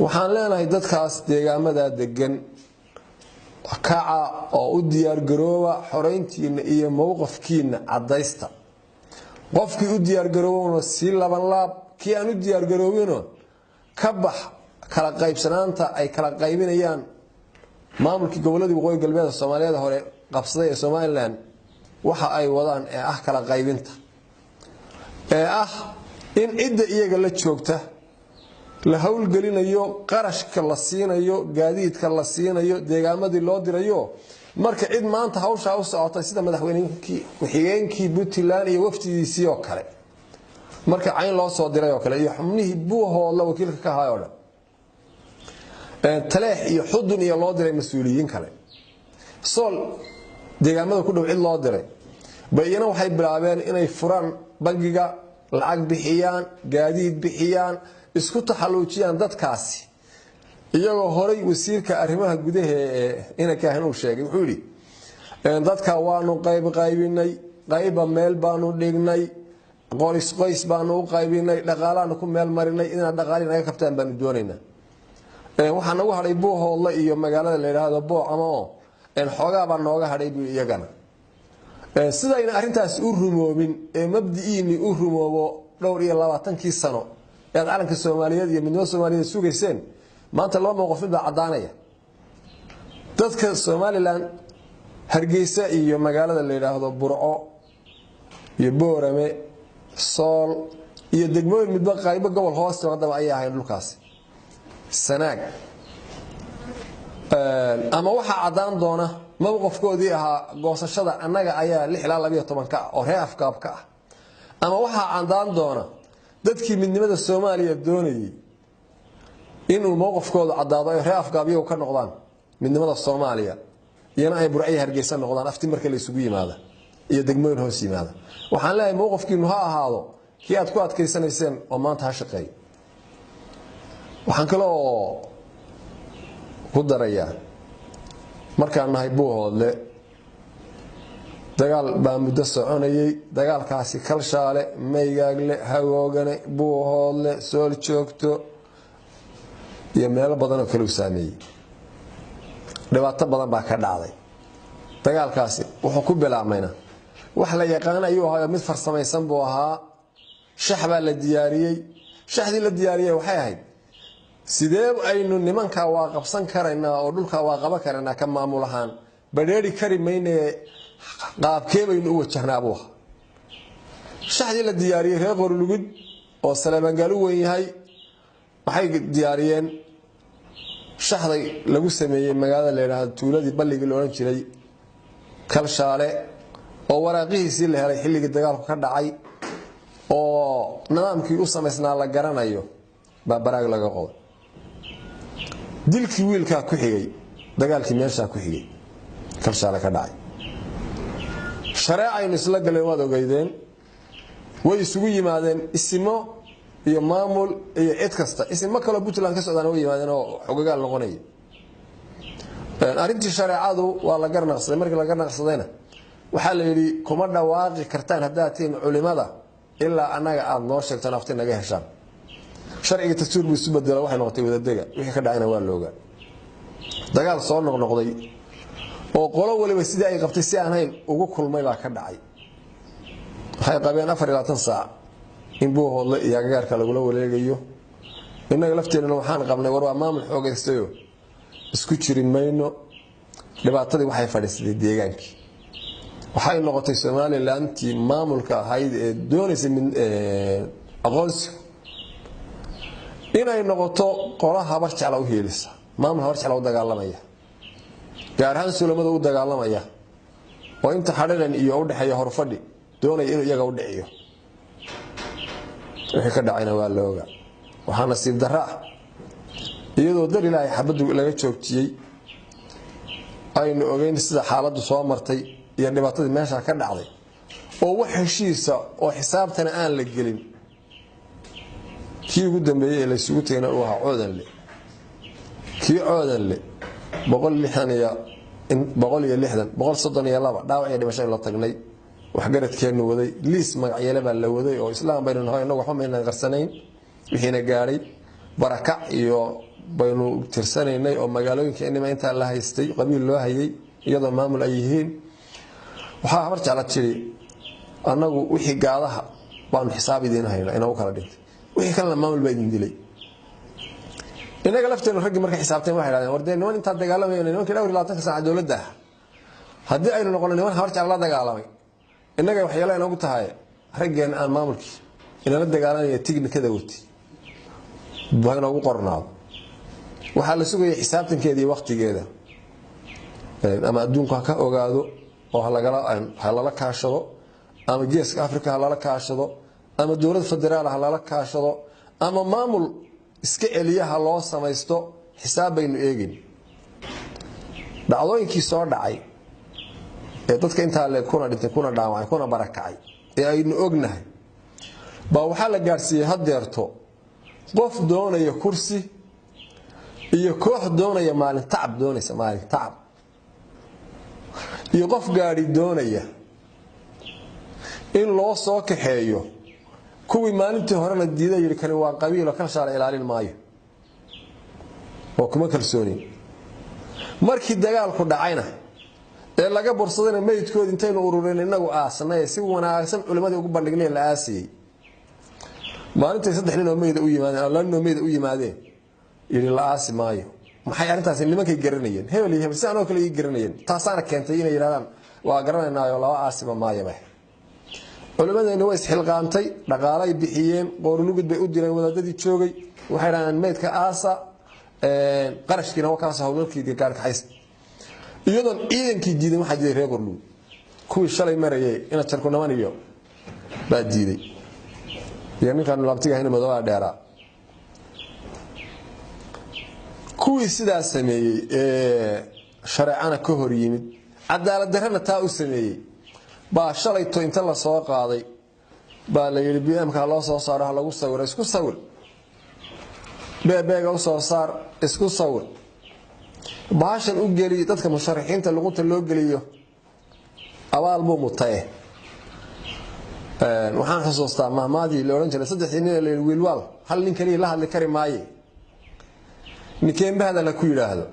waxaan leenahay dadkaas deegaamada degan kaca oo u diyaar garooba xoreyntiina iyo mowqifkiina cadaysta qofkii u diyaar garoowna si laban laab kii aan u diyaar garoowino ka bax kala qaybsanaanta ay kala qaybinayaan maamulkii goboladii waqooyi galbeed Soomaaliyeed hore qabsaday ee Soomaaliland waxa ay wadaan ee ah kala qaybinta ee ah in cidda iyaga la joogta la hawl gelinayo qarashka la siinayo gaadiidka la siinayo deegaamadii loo dirayo marka cid maanta hawsha u socotay sida madaxweynihii ku-xigeenkii Puntland iyo waftigiisii oo kale marka cayn loo soo diray oo kale iyo xubnihii buuhooda wakiilka ka hayo taleex iyo xudun iyo loo diray mas'uuliyiin kale sool deegaamada ku dhow cid loo diray bayana waxay bilaabeen inay furaan bangiga lacag bixiyaan gaadiid bixiyaan isku taxaluujiyaan dadkaasi iyagoo horay wasiirka arrimaha gudaha ee ka hanuu sheegay wuxuu yiri dadka waanu qaybinay qayba meel baanu dhignay qoys baanu u qaybinay dhaqaalaha ku meel marinay in dhaqaalihi naga kabtaan baanu doonaynaa waxaan ugu haray buuhooda iyo magaalada la yiraahdo Boocamo xoogaa baan nooga haray iyagana sidayna arintaas u rumoobin ee mabdi'iini u rumoobo dhowr iyo 20 sano ee calanka Soomaaliyeed iyo midnimada Soomaaliyeed sugayseen maanta laba mowqif baa cadaanaya dadka Somaliland Hargeysa iyo magaalada la yiraahdo Burco iyo Boorame Sool iyo degmooyin midba qayb gobol hoosta wadaba ay ahayn dhulkaas sanaag ama waxa cadaan doona mowqifkoodii ahaa goosashada annaga ayaa 6 ilaa 12 ka oo reer afkaabka ah ama waxa cadaan doona dadkii midnimada Soomaaliya doonayay inuu mowqifkooda cadaado ay reer afkaabiyo ka noqdaan midnimada Soomaaliya iyana ay Burco Hargeysa noqdaan afti marka la isugu yimaado iyo degmooyin hoos yimaado waxaan leeyahay mowqifkiinu ha ahaado kii aad ku adkaysanayseen oo maanta ha shaqeey waxaan kaloo ku darayaa markaan nahay buuhoodle dagaal baa muddo soconayay dagaalkaasi kalshaale meygaagle hagoogane buuhoodle sool joogto iyo meelo badan oo kale u saameeyay dhibaato badan baa ka dhacday dagaalkaasi wuxuu ku bilaabmayna wax la yaqaan ayuu ahaa mid farsamaysan buu ahaa shaxba la diyaariyay shaxdii la diyaariyay waxay ahayd sidee aynu nimanka waa qabsan karaynaa oo dhulka waa qaban karaynaa ka maamul ahaan bareeri kari maynee qaabkee baynu u wajahnaa buu shaxdii la diyaariyay reer qorlugud oo Salaaman Galu weyn yahay waxay diyaariyeen shaxday lagu sameeyay magaalada la yiraahdo tuuladii balliga loo oran jiray kalshaale oo waraaqihiisii la helay xilliga dagaalku ka dhacay oo nidaamkii u sameysnaa la garanayo baa baraag laga qoday dilkii wiilka ku xigay dagaalkii meesha ku xigay kalshaale ka dhacay shareecaynu isla galeen wada ogeydeen way isugu yimaadeen isimo iyo maamul iyo cid kasta isimo kale Puntland ka socdaan way yimaadeen oo xogagaal noqonay arintii shareecadu waa la garnaqsaday markii la garnaqsadayna waxa la yiri kuma dhawaaqi kartaan hadaatiin culimada ilaa anaga aad noo sheegtaan afti naga heshaan sharciga dastuur buu isbeddelay waxay noqotay wadadaga wixii ka dhacayna waa looga dagaal soo noqnoqday oo qolo waliba sidii ay qabtay si aan hayn ugu kulmay baa ka dhacay waxay qabeen 24 saac in buuhooda iyo agagaarka lagu wareegayo inaga lafteena waxaan qabnay war waa maamul xoogaystayo isku jirin mayno dhibaatadii waxay fadhiisay deegaankii waxay noqotay Somaliland maamulka ahayd ee doonaysay aqoonsi inay noqoto qolaha habar jecel u heelisa maamul habar jecel u dagaalamaya gaar ahaan suulamada u dagaalamaya oo inta xadhan iyo u dhaxeeyo horfadhi doonay inuu iyaga u dhaciyo wixii ka dhacayna waa looga waxaa nasiib darro ah iyadoo dar Ilaahay xabadu laga joogtiyay aynu ogeyn sida xaaladdu soo martay iyo dhibaatadii meesha ka dhacday oo wax heshiisa oo xisaabtana aan la gelin kii ugu dambeeyay la isugu teena oo ah Coodanle kii Coodanle 160 dhaawac iyo dhimasho la tagnay wax garadkeenu waday liis magacyada baa la waday oo islaam baynu nahay inagu waxba meena qarsanayn wixiina gaaray baraka iyo baynu tirsanaynay oo magaalooyinka inima inta la haystay qabiil loo hayay iyadoo maamul ay yihiin waxa habar jecla tiri anagu wixii gaadaha baan xisaab idin hayna inuu kala dhintay wixii kala maamul baa idin dilay inaga lafteena rag markay xisaabteen waxay yiraahdeen wardeen niman inta dagaalamayeen nimankii 24 saac dawladda haddii aynu noqono niman habar jecla la dagaalamay inaga wax yeelaan ugu tahay rageen aan maamulkii inala dagaalanaya tignikada wati baana ugu qornaado waxa la sugayay xisaabtankeedii waqtigeeda ama adduunka ka ogaado oo halala kaashado ama geeska Afrika halala kaashado ama dawlad federaal halala kaashado ama maamul iska eliyaha loo samaysto xisaab baynu eegin dhacdooyinkii soo dhacay ee dadka inta la kuna dhintay kuna dhaawacay kuna barakacay ee aynu ognahay baa waxa la gaarsiiyay hadeerto qof doonaya kursi iyo koox doonaya maalin tacab doonaysa maalin tacab iyo qof gaari doonaya in loo soo kaxeeyo kuwii maalintii hore la diiday yiri kani waa qabiil oo ka shaar ilaalin maayo oo kuma kalsooni markii dagaalku dhacayna ee laga bursadayna meydkood intaynu urureen inagu aasnay si wanaagsan culimadii ugu bandhignay la aasiyay maalintii 3 nin oo meyd u yimaadeen laba nin oo meyd u yimaadeen yiri la aasi maayo maxay arintaas nimankay garanayeen hebel iyo hebel sidoo kale ay garanayeen taasaana keentay inay yiraahdaan waa garanaynayo laba aasiba maayo culimadeenna way isxilqaantay dhaqaalay bixiyeen qoornugud bay u direen wadaadadii joogay waxay raadaan meedka aasa qarashkiina waa kaas hawlkii gaarka hays iyadoon ciidankii diiday waxa jiray reer qornugud kuwii shalay marayay ina jarku namaniyo baa diiday ninkan laabtiga hina madooba dheera kuwii sidaas sameeyay sharciana ka hor yimid cadaalad darrana taa u sameeyay baa shalay to inta la soo qaaday baa la yiri BMka loo soo saaro lagu sawiro isku sawir beega u soo saar isku sawir baashan u geli dadka musharaxiinta luqunta loo geliyo abaal buu mutay waxaan xasuustaa mahmaadii la oran jiray 3 nin ee wiilwal hal nin kaliya la hadli kari maaye ninkeen bahada la ku yiraahdo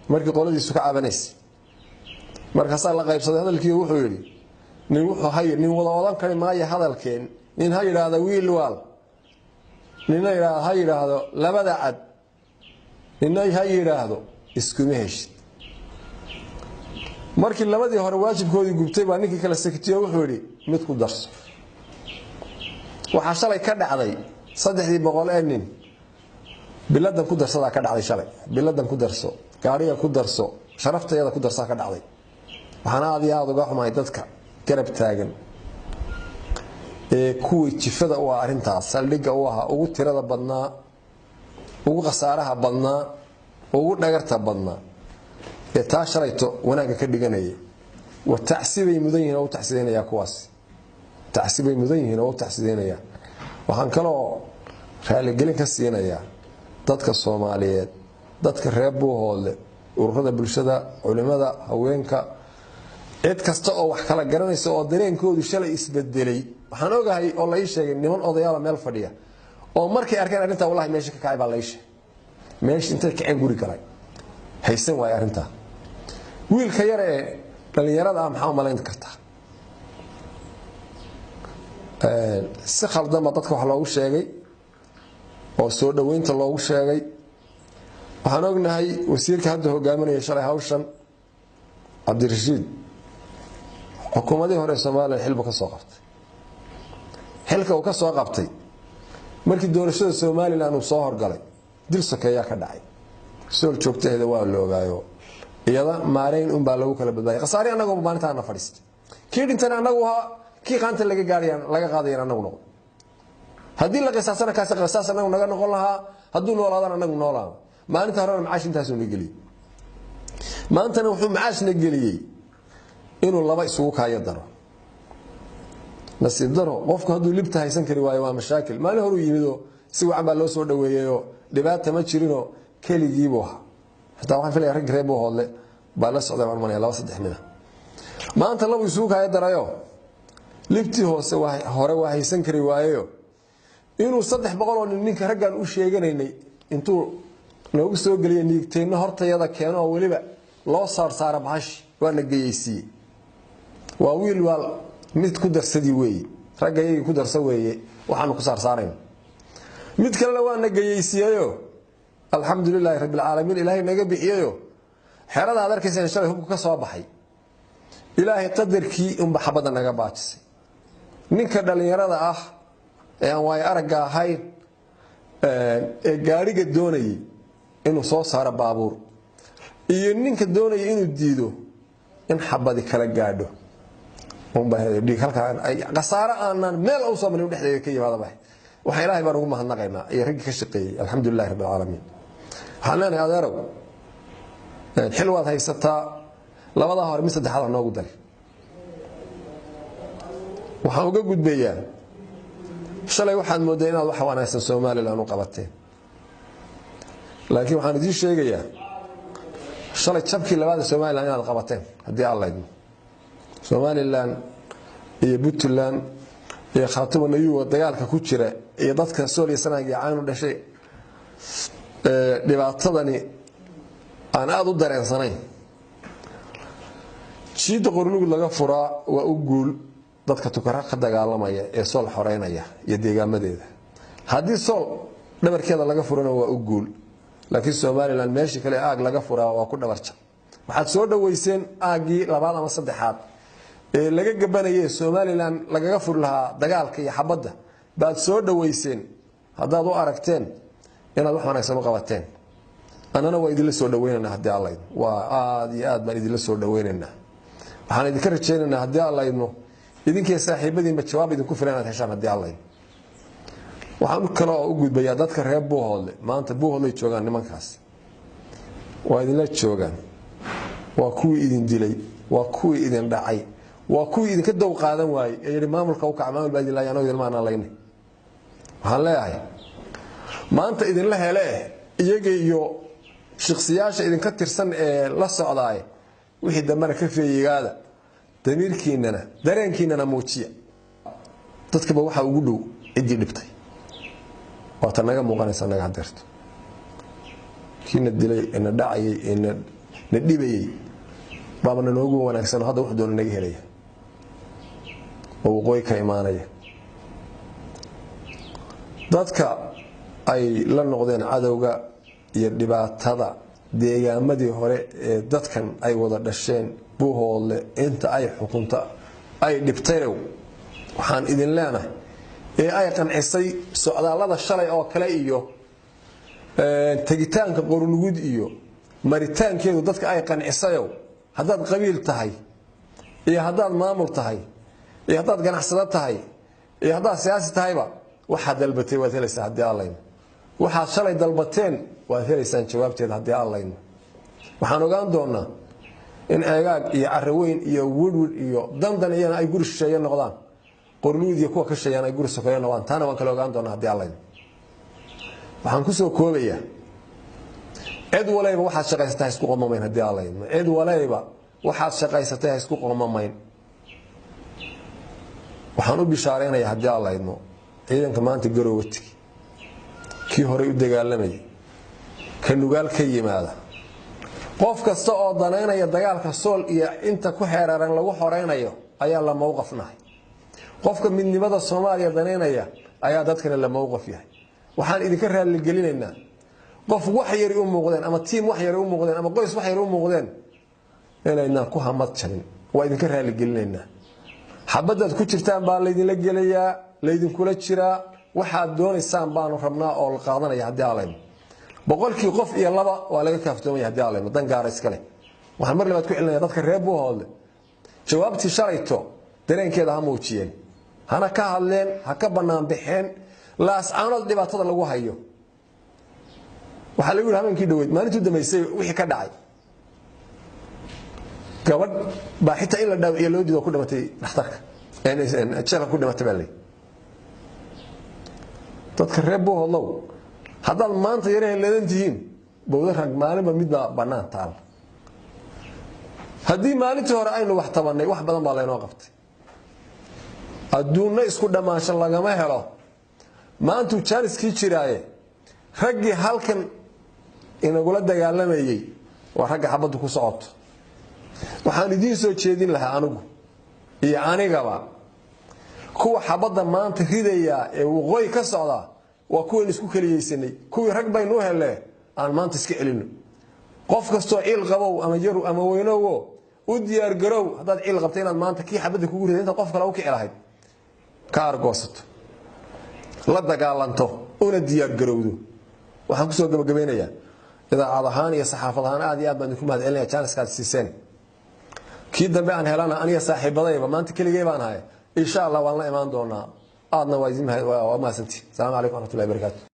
markii qoladiisu ka cabanaysa markaas la qaybsaday hadalkii wuxuu yiri nin wuxuu hayay nin wada odan kari maaye hadalkeen nin ha yiraahdo wiilwal nin ha yiraahdo labada cad nin ha yiraahdo isku meeshid markii labadii hore waajibkoodii gubtay baa ninkii kala saktiyo wuxuu yiri mid ku darso waxa shalay ka dhacday 300 nin biladan ku darsada ka dhacday shalay biladan ku darso gaariga ku darso sharafteeda ku darsa ka dhacday waxana aad iyo aad uga xumahay dadka garab taagan ee kuwii jifada u arintaas saldhiga u aha ugu tirada badnaa ugu qasaaraha badnaa ugu dhagarta badnaa ee taa shalayto wanaaga ka dhiganayay wa tacsibay mudan yihiin oo tacsibeenaya kuwaas tacsibay mudan yihiin oo tacsibeenaya waxaan kaloo raali gelin ka siinayaa dadka Soomaaliyeed dadka reer Buuhoole ururada bulshada culimada haweenka cid kasta oo wax kala garanaysa oo dareenkoodu shalay isbedelay waxaan ogahay oo la ii sheegay niman odayaal meel fadhiya oo markay arkeen arinta wallahi meesha ka kacay baa la ii sheegay meesha intay ka guri galay haysan way arinta wiilka yar ee dhalinyarada maxaa malayn kartaa si khaldama dadka wax loogu sheegay oo soo dhaweynta loogu sheegay waxaan ognahay wasiirka hadda hogaaminaya shalay hawshan Cabdirashiid xukuumadii hore Soomaaliya xilba ka soo qabtay xilka uu ka soo qabtay markii doorashada Soomaaliland uu soo horgalay dil sokeeya ka dhacay soo joogteeda waa la ogaayo iyada maareyn baa lagu kala badbaayay qasaari anagu maalintaana fadhiistay kii dhintana anagu kii qaanta laga gaariyaan laga qaadayaan anagu noqon hadii la qisaasana kaas qisaas anagu naga noqon lahaa haduu noolaadana anagu noolaan maalinta hore macaash intaas uu nageli maantana wuxuu macaash nageliyay inuu laba isugu kaayo daro nasiib daro qofku haduu libta haysan kari waayo waa mashaakil maalin hore yimido si wacan baa loo soo dhaweeyo dhibaato ma jirino keligii buu ahaa hataa waxaan filayaa rag reeb Buuhoole baa la socday marmanaya 2-3 nin maanta laba isugu kaayo darayo libti hoose hore waa haysan kari waayo inuu 300 oo ninka raggan u sheeganaynay intuu noogu soo galiyay niigtayna hortayada keeno oo waliba loo saar bahash waana geeyay waa wiil wal mid ku darsadii weey ragayay ku darsa weeye waxaan ku saarsaarayn mid kale waana geeyaysiiyo alxamdulilaahi rabbil caalamiin ilaahay naga bixiyo xerada aad arkaysan shalay hubku ka soo baxay ilaahay qadarkii xabada naga baajisay ninka dhalinyarada ah ee aan way araga ahayn ee gaariga doonayay inuu soo saaro baabuur iyo ninka doonayay inuu diido in xabadi kala gaadho dhig halkaan ay qasaaro aanan meel u soo marin dhexdeeda ka yimaado baa waxa ilaahay baan ugu mahadnaqaynaa iyo rag ka shaqeeyay alxamdulilaahi rabbil caalamiin waxaan adeerow xilwaad haysataa labada hore mid saddexaad noogu dar waxaan uga gudbayaa shalay waxaad mooday inaad wax wanaagsan Soomaaliland u qabateen laakiin waxaan idin sheegayaa shalay jabkii labaad Soomaaliland inaad qabateen hadii Allah idin Soomaaliland iyo Puntland iyo Khartoum iyo dagaalka ku jira iyo dadka Soomaaliya sanadkii caanu dhashay dhibaatadani aan aad u dareensanayn jiida qorlugu laga furaa waa u guul dadka tukara ka dagaalamaya ee Sool xoreynaya iyo deegaamadeeda hadii Sool dhabarkeeda laga furana waa u guul laakiin Soomaaliland meeshii kale aag laga furaa waa ku dhabarja waxaad soo dhaweyseen aagii labaad ama saddexaad ee laga gabanayay Soomaaliland lagaga fur lahaa dagaalka iyo xabadda baad soo dhaweyseen hadaad u aragteen inaad wax wanaagsan u qabateen anana waa idin la soo dhaweynaa hadii Allah waa aad iyo aad baan idin la soo dhaweynaa waxaan idin ka rajaynaynaa hadii Allah idinkii saaxiibadiinba jawaab idinku filan aad heshaan hadii Allah waxaan kale oo u gudbayaa dadka reer Buuhoodle maanta Buuhoodle joogan nimankaas waa idin la joogan waa kuwii idin dilay waa kuwii idin dhacay waa kuwii idinka dow qaadan waayay ee maamulka u kacmaamul baad ilaa yaano idin maana laynay waxaan leeyahay maanta idin la hele iyaga iyo shakhsiyaasha idinka tirsan ee la socdaay wixii dambana ka feeyigaada damiirkiinana dareenkiinana muujiya dadkaba waxa ugu dhow cidii dhibtay waa tan naga muuqanaysa naga hadeerto kiina dilay ina dhacay ina dhibayay baabana noogu wanaagsan hadda wax doon naga helaya oo qoy ka imaanaya dadka ay la noqdeen cadawga iyo dhibaatada deegaamadii hore ee dadkan ay wada dhasheen Buuhoodle inta ay xukunta ay dhibtayrew waxaan idin leenahay ee ay qancisay socdaalada shalay oo kale iyo tagitaanka qorulugud iyo maritaankeedu dadka ay qancisay hadaad qabiil tahay iyo hadaad maamul tahay iyo hadaad ganacsado tahay iyo hadaad siyaasi tahayba waxa dalbatay waad helaysaa hadii Allah waxa shalay dalbateen waad helaysaan jawaabteeda hadii Allah waxaan ogaan doonaa in eegaag iyo Carraweyn iyo Woodwood iyo dandan iyana ay guri shisheeye noqdaan qorluud iyo kuwa ka shaqeeyaan ay guri sokoyeen noqdaan taana waan kala ogaan doonaa hadii Allah waxaan ku soo koobayaa cid walayba waxaad shaqaysatay isku qomamayn hadii Allah cid walayba waxaad shaqaysatay isku qomamayn waxaan u bishaareynaa hadii Allah ciidanka maanta Garoowati kii hore u dagaalamay kan nugaal ka yimaada qof kasta oo daneynaya dagaalka Sool iyo inta ku xeeraran lagu xoreynayo ayaa la mowqafnahay qofka midnimada Soomaaliya daneynaya ayaa dadkana la mowqaf yahay waxaan idinka raali gelinaynaa qof wax yar u muuqdeen ama team wax yar u muuqdeen ama qoys wax yar u muuqdeen inayna ku hamad jarin waa idinka raali gelinaynaa xabadaad ku jirtaan baa la idin la gelayaa la idin kula jiraa waxaad doonaysaan baanu rabnaa oo la qaadanaya hadii Allah boqolkii qof iyo laba waa laga kaaftoomay hadii Allah dan gaar iskale waxaan mar labaad ku celinayaa dadka reer Buuhoodle jawaabtii shalayto dareenkeeda ha muujiyeen hana ka hadleen ha ka banaan bixeen laas aanad dhibaatada lagu hayo waxa lagu yiraahdaa habeenkii dhaweyd maalintii dambeysay wixii ka dhacay gabadh baa xitaa in la dhaawiyo loo diido ku dhimatay dhakhtarka jeelka ku dhimatay baa dadka reer Buuhoodle hadal maanta yareen leedantihiin bowda rag maalinba mid banaan taal hadii maalintii hore aynu wax tabanay wax badan baa leeno qabtay adduunna isku dhamaasho lagama helo maanta jaaniskii jiraaye ragii halkan inagula dagaalamayay waa ragga xabaddu ku socoto waxaan idiin soo jeedin lahaa anigu iyo anigaba kuwa xabadda maanta ridaya ee waqooyi ka socda waa kuwa isku kaliyeysanay kuwii rag baynu helay aan maanta iska celino qof kasto ciil qabow ama jaru ama weynowo u diyaar garow hadaad ciil qabtay inaad maanta kii xabadda kugu riday inta qof kale u kici lahayd ka argoosato la dagaalanto una diyaar garowdo waxaan ku soo gabagabeynayaa idaacad ahaan iyo saxaafad ahaan aad iyo aad baan ku mahadcelinayaa chance-kaad siiseen kii dambe aan helana aniga saaxiibadayba maanta keligay baan ahay insha Allah waan la imaan doonaa aadna waa mahadsantii. Assalaamu alaykum wa rahmatullahi wa barakatuh.